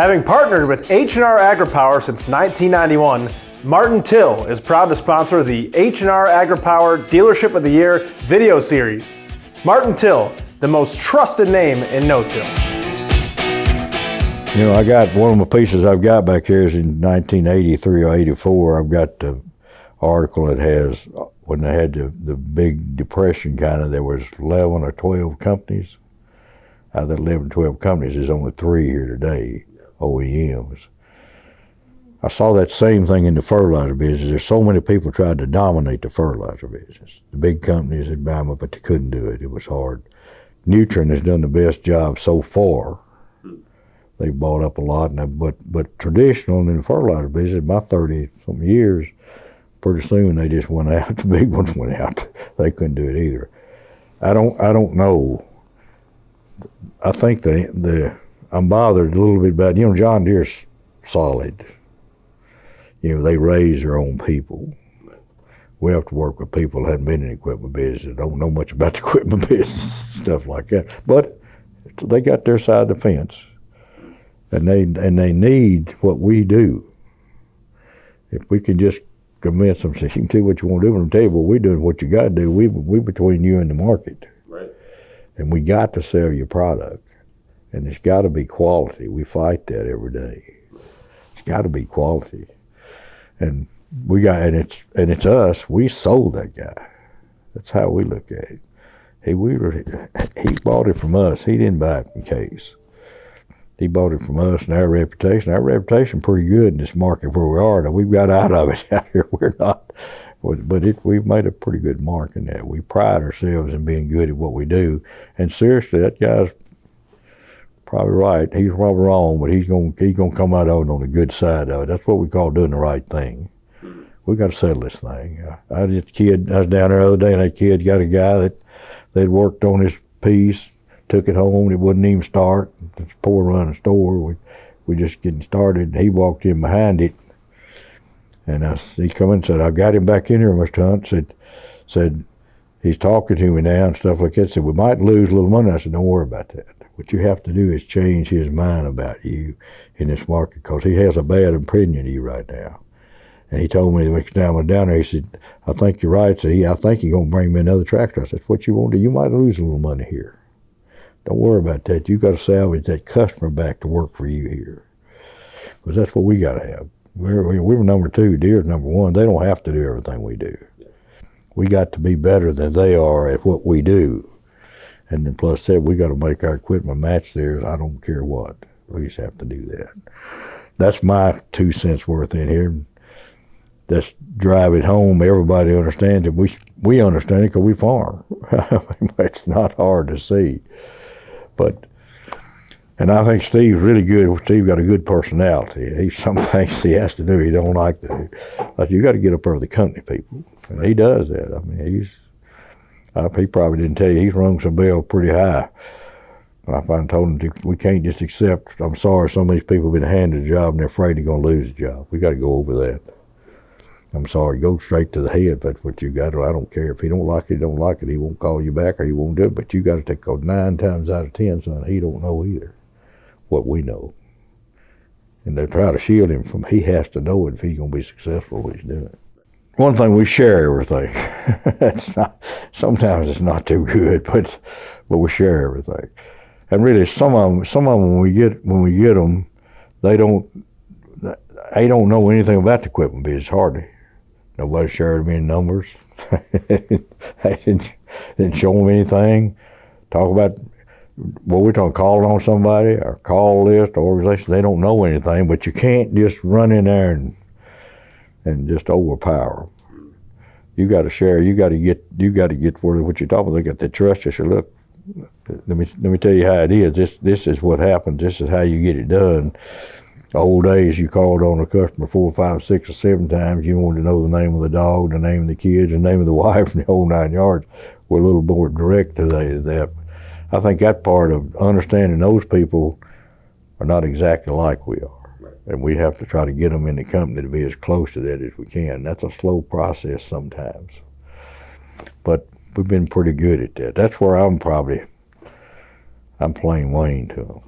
Having partnered with H&R AgriPower since 1991, Martin Till is proud to sponsor the H&R AgriPower Dealership of the Year video series. Martin Till, the most trusted name in no-till. You know, I got one of my pieces I've got back here is in 1983 or 84. I've got the article that has, when they had the big depression kind of, there was 11 or 12 companies. Out of that 11, 12 companies, there's only 3 here today, OEMs. I saw that same thing in the fertilizer business. There's so many people tried to dominate the fertilizer business. The big companies had Bama, but they couldn't do it. It was hard. Nutrient has done the best job so far. They bought up a lot, but traditional in the fertilizer business, my 30-something years, pretty soon they just went out. The big ones went out. They couldn't do it either. I don't know. I think I'm bothered a little bit about, you know, John Deere's solid. You know, they raise their own people. We have to work with people that haven't been in the equipment business, that don't know much about the equipment business, stuff like that. But they got their side of the fence, and they need what we do. If we can just convince them, say, you can do what you want to do, and tell you what we're doing, what you got to do, we between you and the market. Right. And we got to sell your product, and it's got to be quality. We fight that every day. It's got to be quality, and it's us. We sold that guy. That's how we look at it. He bought it from us. He didn't buy it from Case. He bought it from us and our reputation. Our reputation pretty good in this market where we are. Now, we've got out of it out here. We're not, but we've made a pretty good mark in that. We pride ourselves in being good at what we do. And seriously, that guy's probably right. He's probably wrong, but he's gonna come out of it on the good side of it. That's what we call doing the right thing. We got to settle this thing. I was down there the other day, and that kid got a guy that worked on his piece, took it home. It wouldn't even start. It's a poor running store. We just getting started. And he walked in behind it, and he come in and said, "I got him back in here, Mr. Hunt." Said he's talking to me now and stuff like that. Said we might lose a little money. I said, "Don't worry about that. What you have to do is change his mind about you in this market, because he has a bad opinion of you right now." And he told me the next time I was down there, he said, "I think you're right." So I think you're going to bring me another tractor. I said, "What you want to do? You might lose a little money here. Don't worry about that. You got to salvage that customer back to work for you here, because that's what we got to have. We're number 2. Deere's number 1. They don't have to do everything we do. We got to be better than they are at what we do. And then plus that, we got to make our equipment match theirs. I don't care what. We just have to do that. That's my 2 cents worth in here. Let's drive it home. Everybody understands it. We understand it because we farm. It's not hard to see. And I think Steve's really good. Steve got a good personality. Some things he has to do he don't like to do. Like, you got to get up there with the company people. And he does that. I mean, he probably didn't tell you, he's rung some bell pretty high. And I finally told him, we can't just accept, I'm sorry, some of these people have been handed a job and they're afraid they're going to lose the job. We got to go over that. I'm sorry, go straight to the head. That's what you got to. I don't care. If he don't like it, he don't like it. He won't call you back or he won't do it. But you got to take 9 times out of 10, son, he don't know either what we know. And they try to shield him from, he has to know it if he's going to be successful what he's doing. One thing, we share everything. Sometimes it's not too good, but we share everything. And really, some of them when we get them, they don't know anything about the equipment business, hardly. Nobody shared them any numbers. They didn't show them anything. Talk about what we're talking, calling on somebody, or call list, or organization. They don't know anything, but you can't just run in there and just overpower them. You got to share. You got to get where what you're talking about. They got to trust you. So look, let me tell you how it is. This is what happens. This is how you get it done. Old days, you called on a customer 4, 5, 6, or 7 times. You wanted to know the name of the dog, the name of the kids, the name of the wife, and the whole 9 yards. We're a little more direct to that. I think that part of understanding those people are not exactly like we are. Right. And we have to try to get them in the company to be as close to that as we can. That's a slow process sometimes. But we've been pretty good at that. That's where I'm plain Wayne to them.